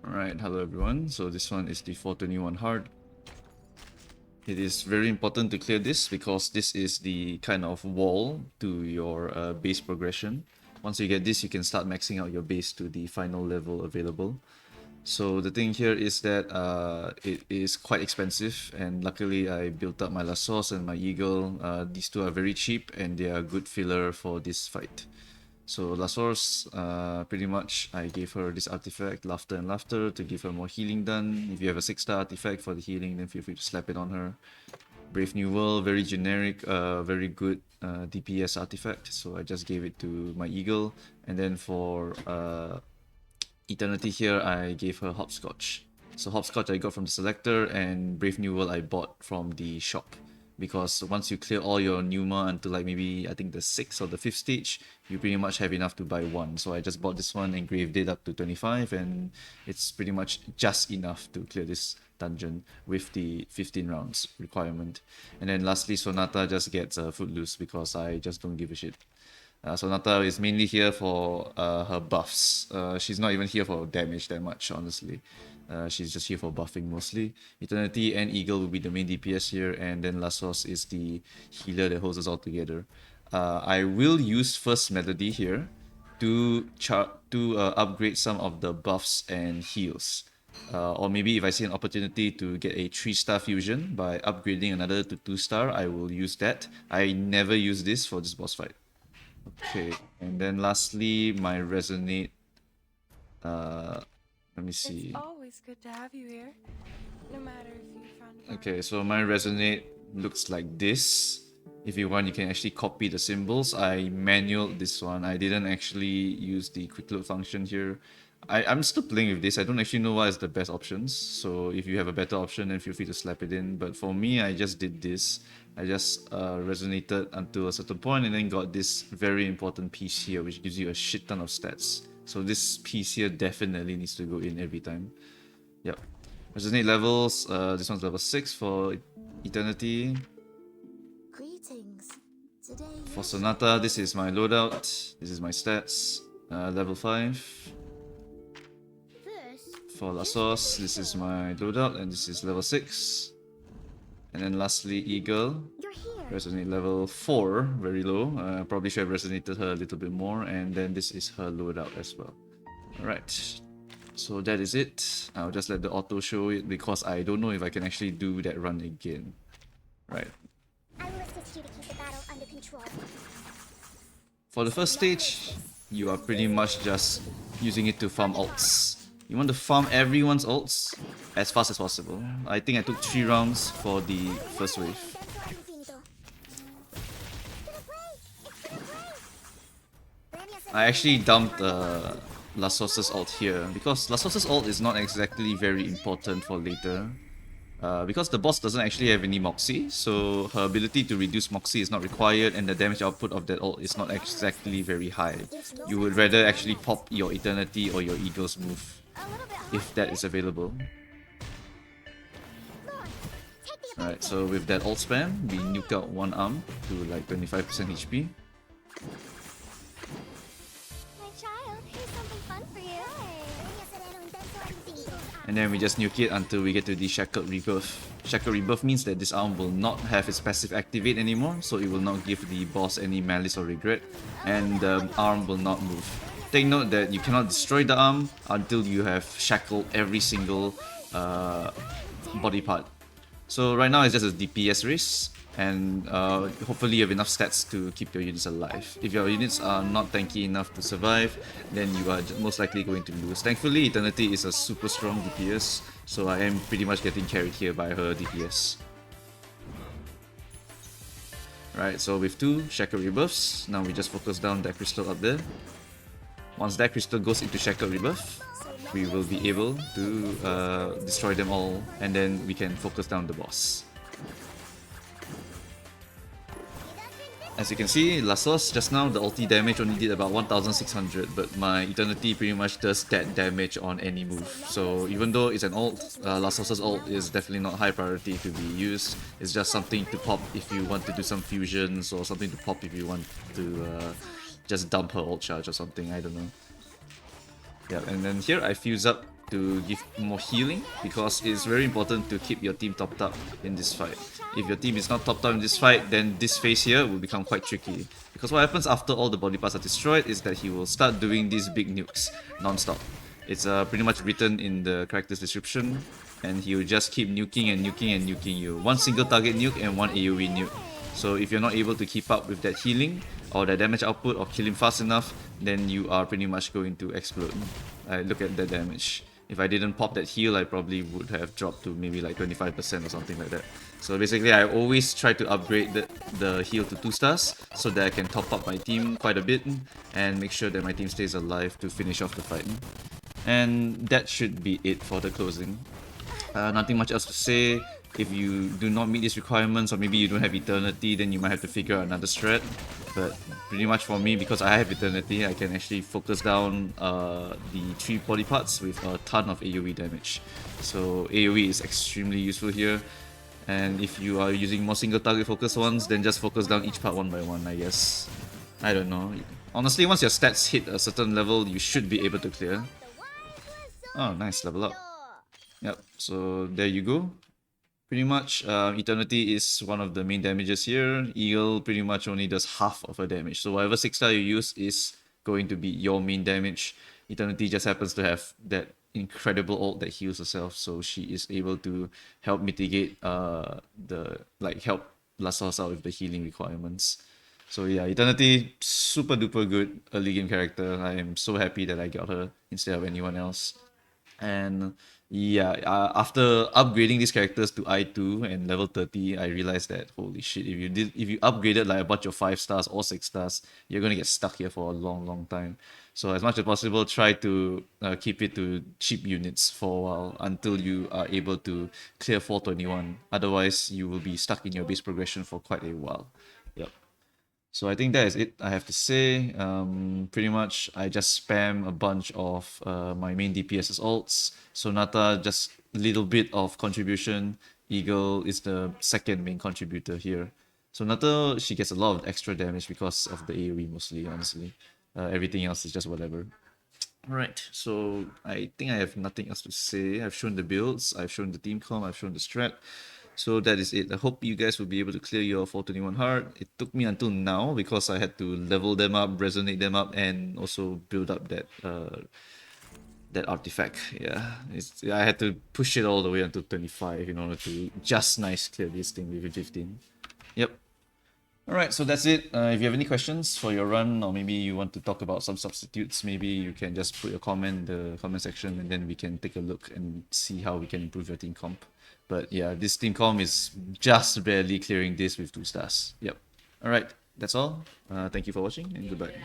Alright, hello everyone. So this one is the 421 hard. It is very important to clear this because this is the kind of wall to your base progression. Once you get this, you can start maxing out your base to the final level available. So the thing here is that it is quite expensive, and luckily I built up my La Sauce and my Eagle. These two are very cheap and they are good filler for this fight. So La Source, pretty much I gave her this artifact, Laughter and Laughter, to give her more healing done. If you have a 6-star artifact for the healing, then feel free to slap it on her. Brave New World, very generic, very good DPS artifact, so I just gave it to my Eagle. And then for Eternity here, I gave her Hopscotch. So Hopscotch I got from the selector, and Brave New World I bought from the shop. Because once you clear all your Numa until like maybe I think the 6th or the 5th stage, you pretty much have enough to buy one. So I just bought this one, engraved it up to 25, and it's pretty much just enough to clear this dungeon with the 15 rounds requirement. And then lastly, Sonata just gets Footloose because I just don't give a shit. Sonata is mainly here for her buffs. She's not even here for damage that much, honestly. She's just here for buffing mostly. Eternity and Eagle will be the main DPS here, and then Lassos is the healer that holds us all together. I will use First Melody here to upgrade some of the buffs and heals. Or maybe if I see an opportunity to get a 3-star fusion by upgrading another to 2-star, I will use that. I never use this for this boss fight. Okay, and then lastly, my Resonate. Let me see. It's always good to have you here, no matter if you found. Okay, so my Resonate looks like this. If you want, you can actually copy the symbols. I manualed this one. I didn't actually use the quick load function here. I'm still playing with this. I don't actually know what is the best options. So if you have a better option, then feel free to slap it in. But for me, I just did this. I just resonated until a certain point and then got this very important piece here, which gives you a shit ton of stats. So this piece here definitely needs to go in every time. Yep. Resonate levels. This one's level 6 for Eternity. Greetings. Today For Sonata, this is my loadout. This is my stats. Level 5. For La Sauce, this is my loadout, and this is level 6. And then lastly, Eagle. you're here. Resonate level 4, very low. Probably should have resonated her a little bit more. And then this is her loadout as well. Alright, so that is it. I'll just let the auto show it because I don't know if I can actually do that run again. Right. I will assist you to keep the battle under control. For the first stage, you are pretty much just using it to farm ults. You want to farm everyone's ults as fast as possible. I think I took 3 rounds for the first wave. I actually dumped Lasos's ult here because Lasos's ult is not exactly very important for later. Because the boss doesn't actually have any Moxie, so her ability to reduce Moxie is not required and the damage output of that ult is not exactly very high. You would rather actually pop your Eternity or your Eagle's move, if that is available. Alright, so with that ult spam, we nuke out one arm to like 25% HP. And then we just nuke it until we get to the Shackled Rebirth. Shackled Rebirth means that this arm will not have its passive activate anymore, so it will not give the boss any malice or regret, and the arm will not move. Take note that you cannot destroy the arm until you have shackled every single body part. So right now it's just a DPS race, and hopefully you have enough stats to keep your units alive. If your units are not tanky enough to survive, then you are most likely going to lose. Thankfully, Eternity is a super strong DPS, so I am pretty much getting carried here by her DPS. Right, so with 2 Shackle Rebirths, now we just focus down that crystal up there. Once that crystal goes into Shackle Rebirth, we will be able to destroy them all, and then we can focus down the boss. As you can see, Lassos just now, the ulti damage only did about 1600, but my Eternity pretty much does that damage on any move. So even though it's an ult, Lassos' ult is definitely not high priority to be used. It's just something to pop if you want to do some fusions, or something to pop if you want to just dump her ult charge or something, I don't know. Yeah, and then here I fuse up to give more healing, because it's very important to keep your team topped up in this fight. If your team is not topped up in this fight, then this phase here will become quite tricky. Because what happens after all the body parts are destroyed is that he will start doing these big nukes non-stop. It's pretty much written in the character's description, and he will just keep nuking and nuking and nuking you. One single target nuke and one AoE nuke. So if you're not able to keep up with that healing or the damage output or kill him fast enough, then you are pretty much going to explode. Look at the damage. If I didn't pop that heal, I probably would have dropped to maybe like 25% or something like that. So basically, I always try to upgrade the heal to 2 stars so that I can top up my team quite a bit and make sure that my team stays alive to finish off the fight. And that should be it for the closing. Nothing much else to say. If you do not meet these requirements, or maybe you don't have Eternity, then you might have to figure out another strat. But pretty much for me, because I have Eternity, I can actually focus down the 3 body parts with a ton of AoE damage. So AoE is extremely useful here. And if you are using more single target focus ones, then just focus down each part one by one, I guess. I don't know. Honestly, once your stats hit a certain level, you should be able to clear. Oh, nice, level up. Yep, so there you go. Pretty much, Eternity is one of the main damages here. Eagle pretty much only does half of her damage. So whatever 6-star you use is going to be your main damage. Eternity just happens to have that incredible ult that heals herself, so she is able to help mitigate help Lassos out with the healing requirements. So yeah, Eternity, super duper good early game character. I am so happy that I got her instead of anyone else. And yeah, after upgrading these characters to I2 and level 30, I realized that holy shit, if you upgraded like a bunch of 5 stars or 6 stars, you're gonna get stuck here for a long time. So as much as possible, try to keep it to cheap units for a while until you are able to clear 421. Otherwise, you will be stuck in your base progression for quite a while. Yep. So I think that is it I have to say. Pretty much I just spam a bunch of my main DPS's ults. Sonata, just a little bit of contribution. Eagle is the second main contributor here. Sonata, she gets a lot of extra damage because of the AoE mostly, honestly. Everything else is just whatever. Alright, so I think I have nothing else to say. I've shown the builds, I've shown the team comp, I've shown the strat. So that is it. I hope you guys will be able to clear your 421 hard. It took me until now because I had to level them up, resonate them up, and also build up that artifact. Yeah, I had to push it all the way until 25 in order to just nice clear this thing with 15. Yep. Alright, so that's it. If you have any questions for your run, or maybe you want to talk about some substitutes, maybe you can just put your comment in the comment section and then we can take a look and see how we can improve your team comp. But yeah, this team comp is just barely clearing this with 2 stars. Yep. Alright, that's all. Thank you for watching and goodbye.